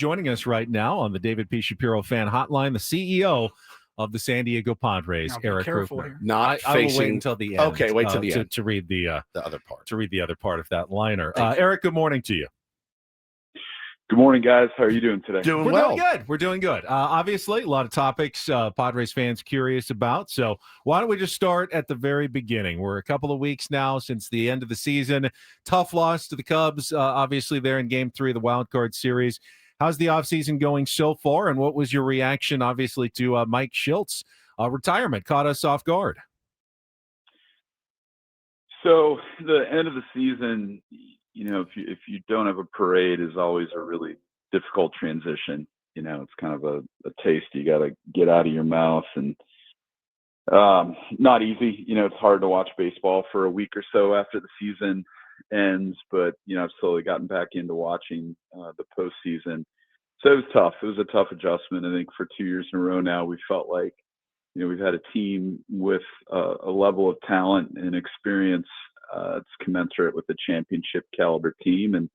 Joining us right now on the David P. Shapiro Fan Hotline, the CEO of the San Diego Padres, Erik Greupner. I will wait until the end. Okay, wait till the end to read the other part. To read the other part of that liner. Erik, good morning to you. Good morning, guys. How are you doing today? We're doing good. We're doing good. Obviously, a lot of topics Padres fans curious about. So why don't we just start at the very beginning? We're a couple of weeks now since the end of the season. Tough loss to the Cubs, obviously, there in Game 3 of the Wild Card Series. How's the offseason going so far, and what was your reaction, obviously, to Mike Shilt's retirement? Caught us off guard. So the end of the season, if you don't have a parade, is always a really difficult transition. It's kind of a taste you got to get out of your mouth, and not easy. It's hard to watch baseball for a week or so after the season ends, but I've slowly gotten back into watching the postseason. So it was tough. It was a tough adjustment. I think for 2 years in a row now, we felt like we've had a team with a level of talent and experience that's commensurate with the championship caliber team, and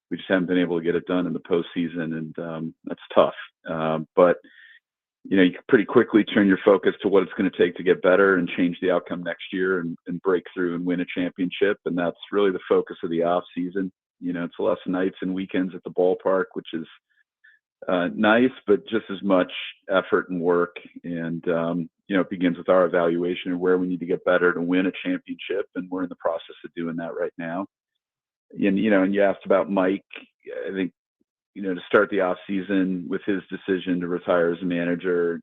we just haven't been able to get it done in the postseason, and that's tough. But you can pretty quickly turn your focus to what it's going to take to get better and change the outcome next year and break through and win a championship. And that's really the focus of the off season. It's less nights and weekends at the ballpark, which is nice, but just as much effort and work. And, it begins with our evaluation of where we need to get better to win a championship. And we're in the process of doing that right now. And you asked about Mike. I think, to start the off season with his decision to retire as a manager,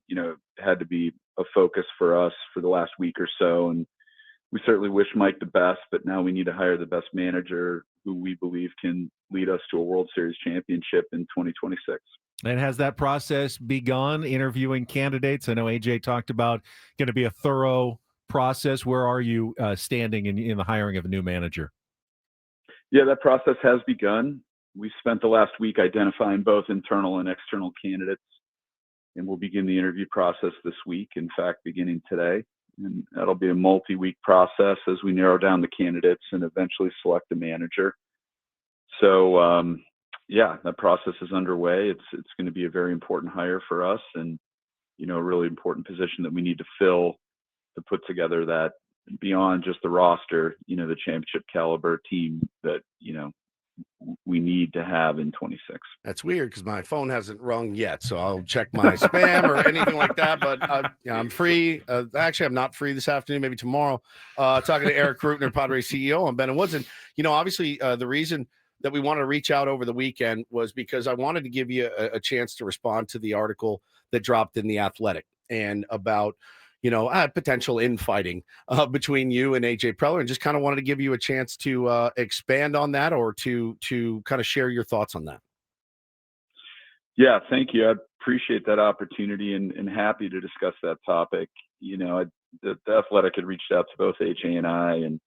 had to be a focus for us for the last week or so. And we certainly wish Mike the best, but now we need to hire the best manager who we believe can lead us to a World Series championship in 2026. And has that process begun, interviewing candidates? I know AJ talked about going to be a thorough process. Where are you standing in the hiring of a new manager? Yeah, that process has begun. We spent the last week identifying both internal and external candidates, and we'll begin the interview process this week, in fact, beginning today. And that'll be a multi-week process as we narrow down the candidates and eventually select a manager. So, that process is underway. It's going to be a very important hire for us, and, a really important position that we need to fill to put together that, beyond just the roster, the championship caliber team that, we need to have in 26. That's weird because my phone hasn't rung yet, so I'll check my spam or anything like that. But I'm free. Actually, I'm not free this afternoon. Maybe tomorrow. Talking to Erik Greupner, Padres CEO, on Ben and Woods. And obviously, the reason that we wanted to reach out over the weekend was because I wanted to give you a chance to respond to the article that dropped in The Athletic and about potential infighting between you and AJ Preller, and just kind of wanted to give you a chance to expand on that or to kind of share your thoughts on that. Yeah, thank you. I appreciate that opportunity and happy to discuss that topic. The Athletic had reached out to both AJ and I, and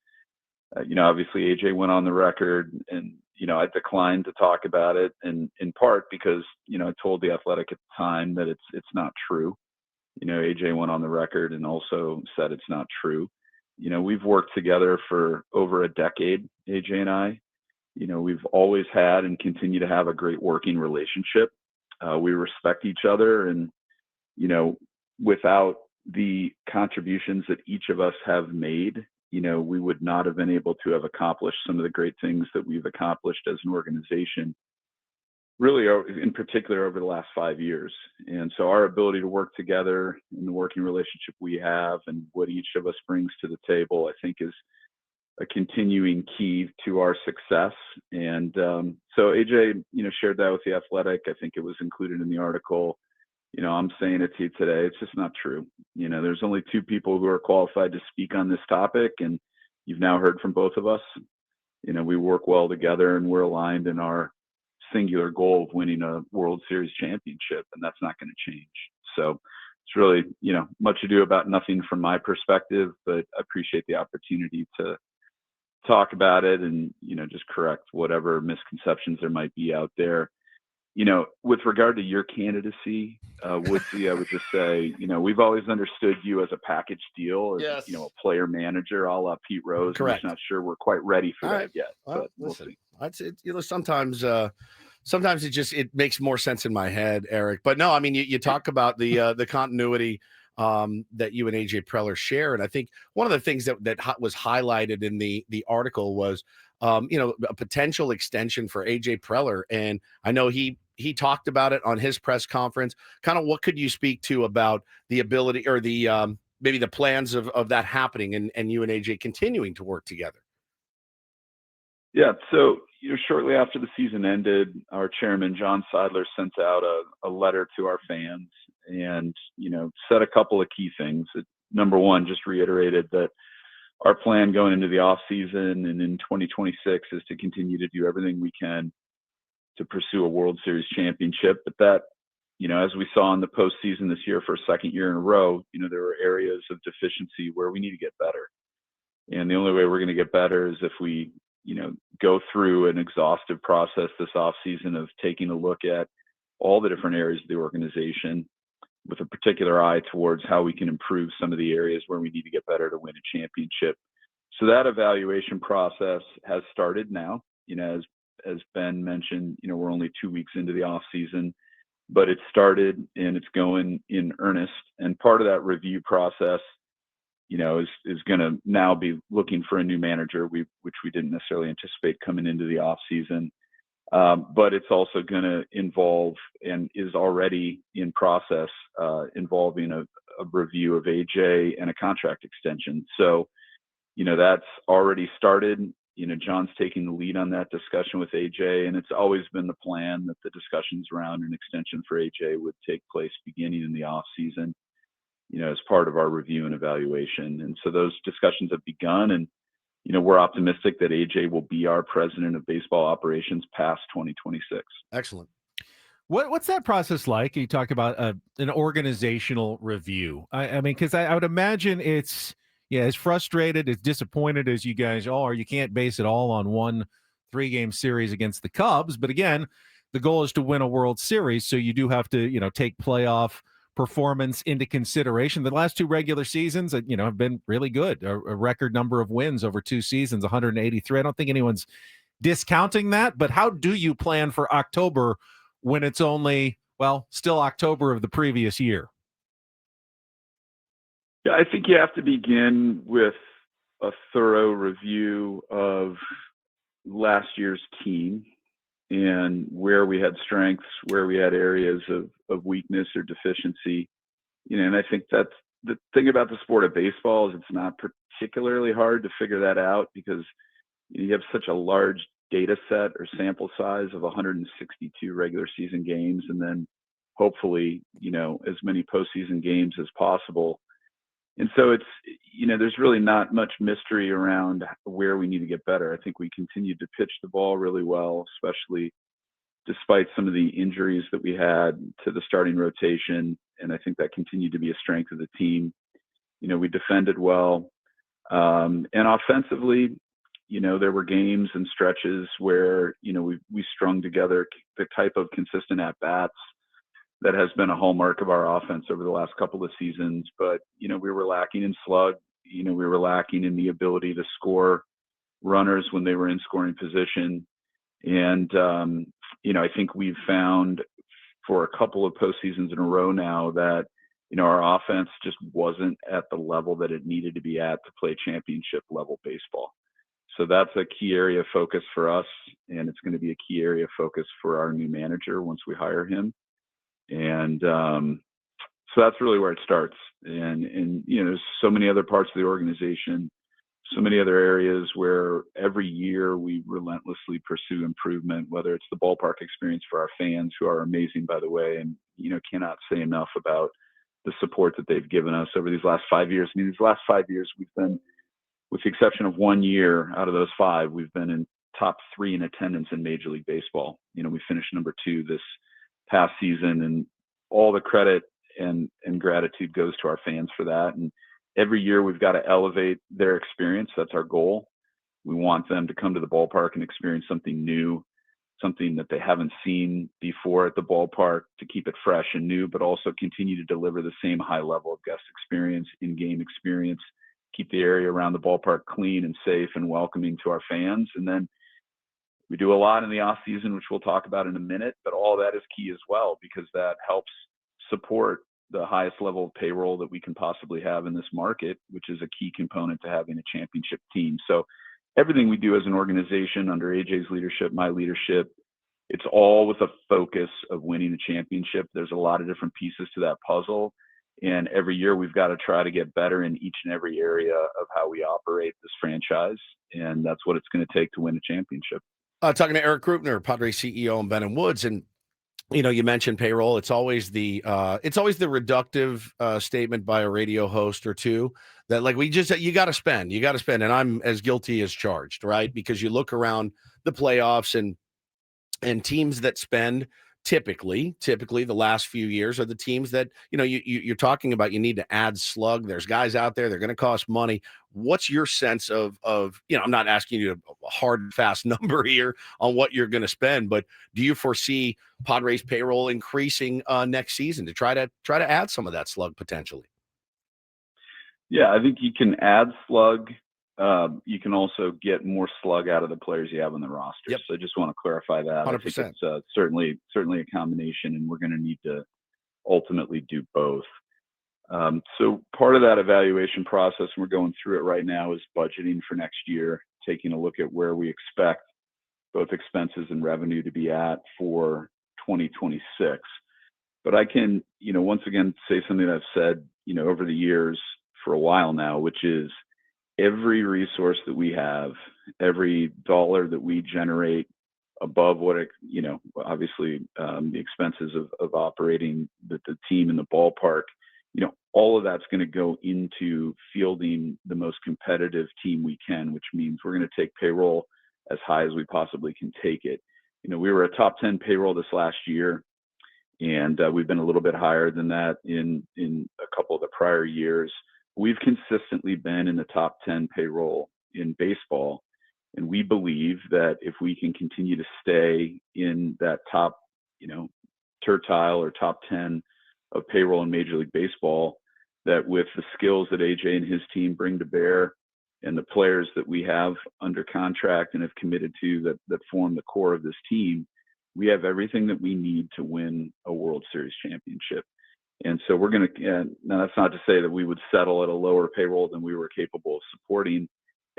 obviously AJ went on the record, and I declined to talk about it, and in part because I told the Athletic at the time that it's not true. AJ went on the record and also said it's not true. We've worked together for over a decade, AJ and I. We've always had and continue to have a great working relationship. We respect each other, and, without the contributions that each of us have made, we would not have been able to have accomplished some of the great things that we've accomplished as an organization, really in particular over the last 5 years. And so our ability to work together in the working relationship we have and what each of us brings to the table, I think, is a continuing key to our success. And so AJ, shared that with the Athletic. I think it was included in the article. I'm saying it to you today. It's just not true. There's only two people who are qualified to speak on this topic, and you've now heard from both of us. We work well together, and we're aligned in our singular goal of winning a World Series championship, and that's not going to change. So it's really, much ado about nothing from my perspective, but I appreciate the opportunity to talk about it and, just correct whatever misconceptions there might be out there. With regard to your candidacy, Woodsy, I would just say, we've always understood you as a package deal, as, Yes. A player manager, a la Pete Rose. Correct. I'm just not sure we're quite ready for that yet. Well, but listen, we'll see. sometimes sometimes it makes more sense in my head, Eric. But no, I mean, you talk about the continuity that you and AJ Preller share, and I think one of the things that was highlighted in the article was a potential extension for AJ Preller, and I know he talked about it on his press conference. Kind of what could you speak to about the ability or the maybe the plans of that happening and you and AJ continuing to work together? Yeah. So, shortly after the season ended, our chairman, John Seidler, sent out a letter to our fans and, said a couple of key things. Number one, just reiterated that our plan going into the off season and in 2026 is to continue to do everything we can to pursue a World Series championship. But that, as we saw in the postseason this year for a second year in a row, there were areas of deficiency where we need to get better. And the only way we're going to get better is if we, go through an exhaustive process this offseason of taking a look at all the different areas of the organization with a particular eye towards how we can improve some of the areas where we need to get better to win a championship. So that evaluation process has started now. As Ben mentioned, we're only 2 weeks into the off season, but it started and it's going in earnest. And part of that review process, is going to now be looking for a new manager, which we didn't necessarily anticipate coming into the off season. But it's also going to involve and is already in process involving a review of AJ and a contract extension. So, that's already started. John's taking the lead on that discussion with AJ, and it's always been the plan that the discussions around an extension for AJ would take place beginning in the off season, as part of our review and evaluation. And so those discussions have begun, and, we're optimistic that AJ will be our president of baseball operations past 2026. Excellent. What's that process like? You talk about an organizational review. I mean, because I would imagine it's, as frustrated, as disappointed as you guys are. You can't base it all on one 3-game series against the Cubs. But again, the goal is to win a World Series. So you do have to, take playoff performance into consideration. The last 2 regular seasons, have been really good. A record number of wins over 2 seasons, 183. I don't think anyone's discounting that. But how do you plan for October when it's only, still October of the previous year? Yeah, I think you have to begin with a thorough review of last year's team and where we had strengths, where we had areas of weakness or deficiency. And I think that's the thing about the sport of baseball is it's not particularly hard to figure that out because you have such a large data set or sample size of 162 regular season games, and then hopefully, as many postseason games as possible. And so it's, there's really not much mystery around where we need to get better. I think we continue to pitch the ball really well, especially despite some of the injuries that we had to the starting rotation. And I think that continued to be a strength of the team. We defended well. And offensively, there were games and stretches where, we strung together the type of consistent at-bats that has been a hallmark of our offense over the last couple of seasons. But, we were lacking in slug. We were lacking in the ability to score runners when they were in scoring position. And, I think we've found for a couple of postseasons in a row now that, our offense just wasn't at the level that it needed to be at to play championship level baseball. So that's a key area of focus for us. And it's going to be a key area of focus for our new manager once we hire him. And so that's really where it starts. And there's so many other parts of the organization, so many other areas where every year we relentlessly pursue improvement, whether it's the ballpark experience for our fans, who are amazing, by the way, and, cannot say enough about the support that they've given us over these last 5 years. I mean, these last 5 years, we've been, with the exception of 1 year out of those 5, we've been in top 3 in attendance in Major League Baseball. We finished number 2 this past season, and all the credit and gratitude goes to our fans for that. And every year we've got to elevate their experience. That's our goal. We want them to come to the ballpark and experience something new, something that they haven't seen before at the ballpark, to keep it fresh and new, but also continue to deliver the same high level of guest experience, in-game experience, keep the area around the ballpark clean and safe and welcoming to our fans. And then We do a lot in the off season, which we'll talk about in a minute, but all that is key as well, because that helps support the highest level of payroll that we can possibly have in this market, which is a key component to having a championship team. So everything we do as an organization under AJ's leadership, my leadership, it's all with a focus of winning a championship. There's a lot of different pieces to that puzzle. And every year we've got to try to get better in each and every area of how we operate this franchise. And that's what it's going to take to win a championship. Talking to Erik Greupner, Padres CEO, and Ben and Woods. And you mentioned payroll. It's always the reductive statement by a radio host or two that, like, you got to spend, and I'm as guilty as charged, right? Because you look around the playoffs and teams that spend typically the last few years are the teams that, you're talking about. You need to add slug. There's guys out there. They're going to cost money. What's your sense of, I'm not asking you a hard and fast number here on what you're going to spend, but do you foresee Padres payroll increasing next season to try to add some of that slug potentially? Yeah, I think you can add slug. You can also get more slug out of the players you have on the roster. Yep. So I just want to clarify that. 100%. I think it's certainly a combination, and we're going to need to ultimately do both. So part of that evaluation process, and we're going through it right now, is budgeting for next year, taking a look at where we expect both expenses and revenue to be at for 2026. But I can, once again, say something that I've said, over the years for a while now, which is every resource that we have, every dollar that we generate above what obviously the expenses of operating the team in the ballpark, all of that's going to go into fielding the most competitive team we can, which means we're going to take payroll as high as we possibly can take it. We were a top 10 payroll this last year, and we've been a little bit higher than that in a couple of the prior years. We've consistently been in the top 10 payroll in baseball. And we believe that if we can continue to stay in that top, tertile or top 10 of payroll in Major League Baseball, that with the skills that AJ and his team bring to bear and the players that we have under contract and have committed to that form the core of this team, we have everything that we need to win a World Series championship. And so we're going to, now that's not to say that we would settle at a lower payroll than we were capable of supporting.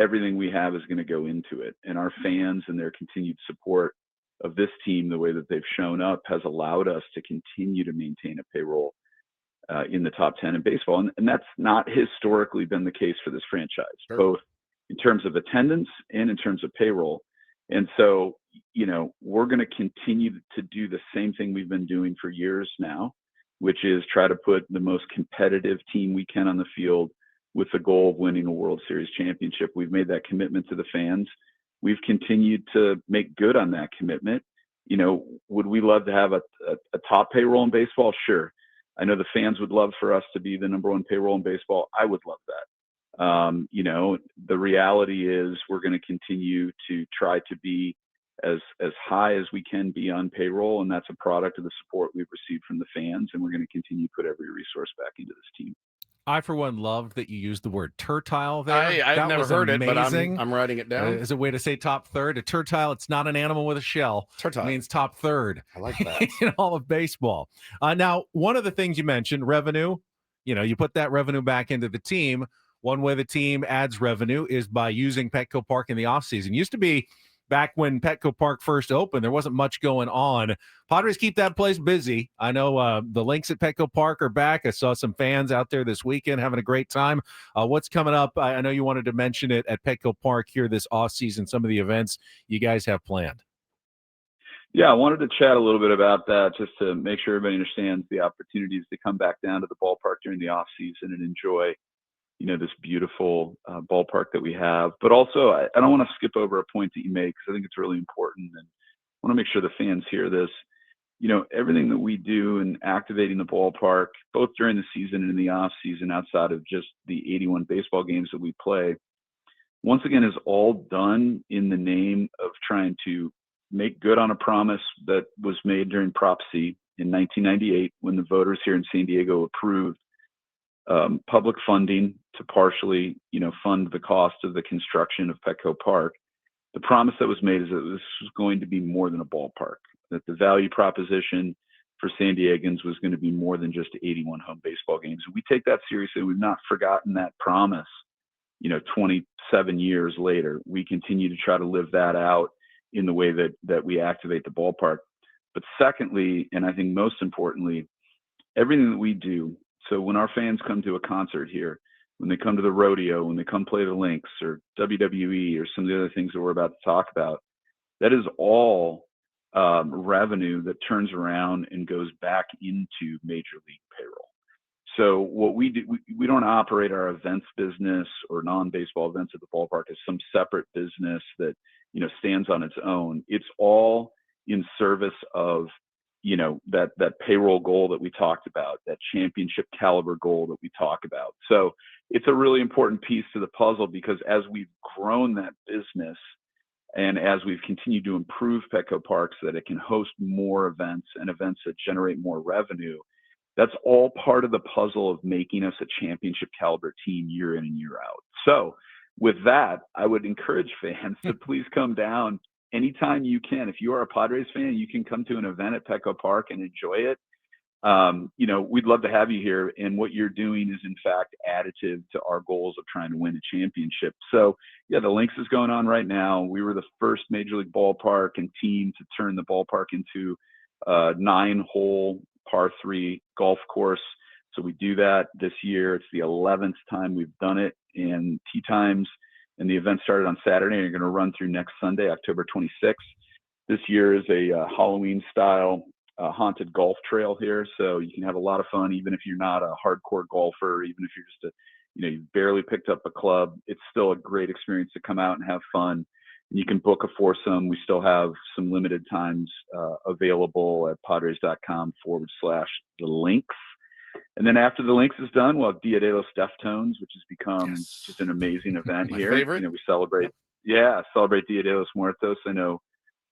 Everything we have is going to go into it. And our fans and their continued support of this team, the way that they've shown up, has allowed us to continue to maintain a payroll in the top 10 in baseball. And that's not historically been the case for this franchise, Sure. Both in terms of attendance and in terms of payroll. And so, we're going to continue to do the same thing we've been doing for years now, which is try to put the most competitive team we can on the field with the goal of winning a World Series championship. We've made that commitment to the fans. We've continued to make good on that commitment. Would we love to have a top payroll in baseball? Sure. I know the fans would love for us to be the number one payroll in baseball. I would love that. The reality is we're going to continue to try to be as high as we can be on payroll, and that's a product of the support we've received from the fans, and we're going to continue to put every resource back into this team. I, for one, loved that you used the word tertile there. I've never heard amazing. it, but I'm writing it down. As a way to say top third. A tertile, it's not an animal with a shell. Tertile. It means top third. I like that. In all of baseball. Now, one of the things you mentioned, revenue, you put that revenue back into the team. One way the team adds revenue is by using Petco Park in the offseason. Used to be back when Petco Park first opened, there wasn't much going on. Padres keep that place busy. I know the links at Petco Park are back. I saw some fans out there this weekend having a great time. What's coming up? I know you wanted to mention it at Petco Park here this offseason, some of the events you guys have planned. Yeah, I wanted to chat a little bit about that just to make sure everybody understands the opportunities to come back down to the ballpark during the offseason and enjoy this beautiful ballpark that we have. But also, I don't want to skip over a point that you made, because I think it's really important, and I want to make sure the fans hear this. Everything that we do in activating the ballpark, both during the season and in the off season, outside of just the 81 baseball games that we play, once again, is all done in the name of trying to make good on a promise that was made during Prop C in 1998, when the voters here in San Diego approved public funding to partially, fund the cost of the construction of Petco Park. the promise that was made is that this was going to be more than a ballpark, that the value proposition for San Diegans was going to be more than just 81 home baseball games. And we take that seriously. We've not forgotten that promise. 27 years later, we continue to try to live that out in the way that we activate the ballpark. But secondly, and I think most importantly, everything that we do. So when our fans come to a concert here, when they come to the rodeo, when they come play the Lynx or WWE or some of the other things that we're about to talk about, that is all revenue that turns around and goes back into Major League payroll. So what we do, we don't operate our events business or non-baseball events at the ballpark as some separate business that, stands on its own. It's all in service of, that payroll goal that we talked about, that championship caliber goal that we talk about. So it's a really important piece to the puzzle, because as we've grown that business and as we've continued to improve Petco Park so that it can host more events and events that generate more revenue, that's all part of the puzzle of making us a championship caliber team year in and year out. So with that, I would encourage fans to please come down anytime you can. If you are a Padres fan, you can come to an event at Petco Park and enjoy it. We'd love to have you here. And what you're doing is, in fact, additive to our goals of trying to win a championship. So, yeah, the Lynx is going on right now. We were the first Major League ballpark and team to turn the ballpark into a 9-hole par 3 golf course. So we do that this year. It's the 11th time we've done it, and tee times. And the event started on Saturday and you're going to run through next Sunday, October 26th. This year is a Halloween-style haunted golf trail here, so you can have a lot of fun, even if you're not a hardcore golfer, even if you're just you've barely picked up a club. It's still a great experience to come out and have fun. And you can book a foursome. We still have some limited times available at padres.com/the Lynx. And then after the Lynx is done, we'll have Dia de los Deftones, which has become just an amazing event here. Favorite. We celebrate Dia de los Muertos. I know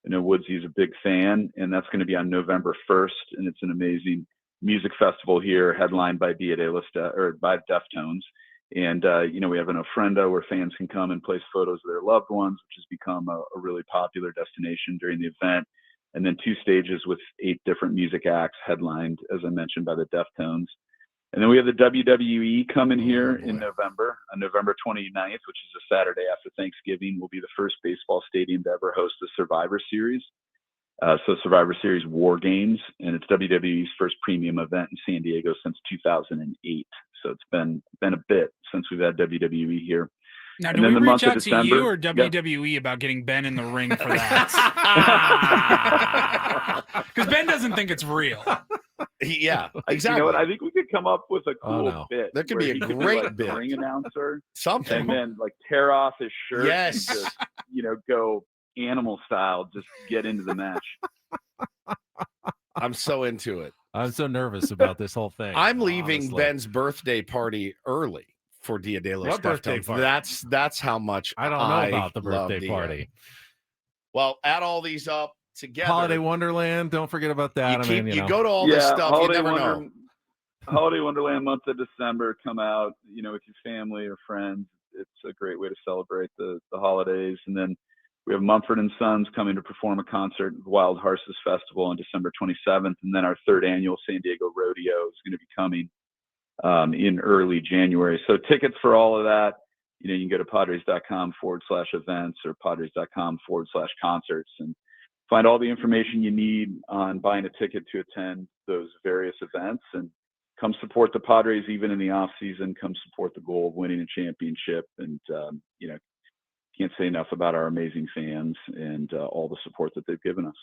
Woodsy's a big fan, and that's going to be on November 1st, and it's an amazing music festival here, headlined by by Deftones. And we have an ofrenda where fans can come and place photos of their loved ones, which has become a really popular destination during the event. And then 2 stages with 8 different music acts, headlined, as I mentioned, by the Deftones. And then we have the WWE coming here in November, on November 29th, which is a Saturday after Thanksgiving. Will be the first baseball stadium to ever host the Survivor Series. So Survivor Series War Games, and it's WWE's first premium event in San Diego since 2008. So it's been a bit since we've had WWE here. Now, and do then we the reach month of out to December, you or WWE about getting Ben in the ring for that? Because Ben doesn't think it's real. Yeah, exactly. You know what? I think we could come up with a cool bit. That could be a where he great like bit. Ring announcer. Something. And then tear off his shirt. Yes. And just, go animal style, just get into the match. I'm so into it. I'm so nervous about this whole thing. I'm leaving honestly. Ben's birthday party early for Dia de los What birthday Deftones. party? That's how much I don't know about the birthday party. Well, add all these up together. Holiday Wonderland. Don't forget about that. You go to all this stuff. You never know. Holiday Wonderland, month of December. Come out, with your family or friends. It's a great way to celebrate the holidays. And then we have Mumford & Sons coming to perform a concert at the Wild Horses Festival on December 27th. And then our 3rd annual San Diego Rodeo is going to be coming in early January. So tickets for all of that, you can go to padres.com/events or padres.com/concerts and find all the information you need on buying a ticket to attend those various events, and come support the Padres even in the off season. Come support the goal of winning a championship. And, can't say enough about our amazing fans and all the support that they've given us.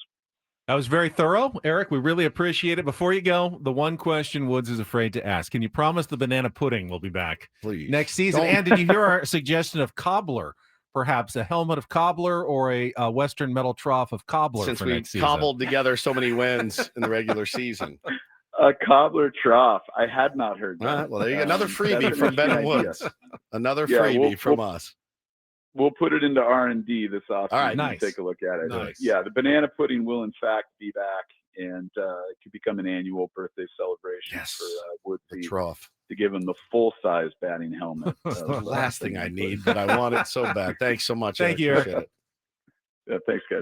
That was very thorough, Erik. We really appreciate it. Before you go, the one question Woods is afraid to ask: can you promise the banana pudding will be back next season? And did you hear our suggestion of cobbler? Perhaps a helmet of cobbler or a Western metal trough of cobbler since for we next season. Cobbled together so many wins in the regular season. A cobbler trough. I had not heard that. Well, there you go. Another freebie from Ben Woods. Another freebie from us. We'll put it into R&D this offseason. All right, nice. Take a look at it. Nice. Yeah, the banana pudding will in fact be back, and it could become an annual birthday celebration for Woodsy to give him the full-size batting helmet. The last thing I need, but I want it so bad. Thanks so much. Thank you, Erik. Yeah, thanks, guys.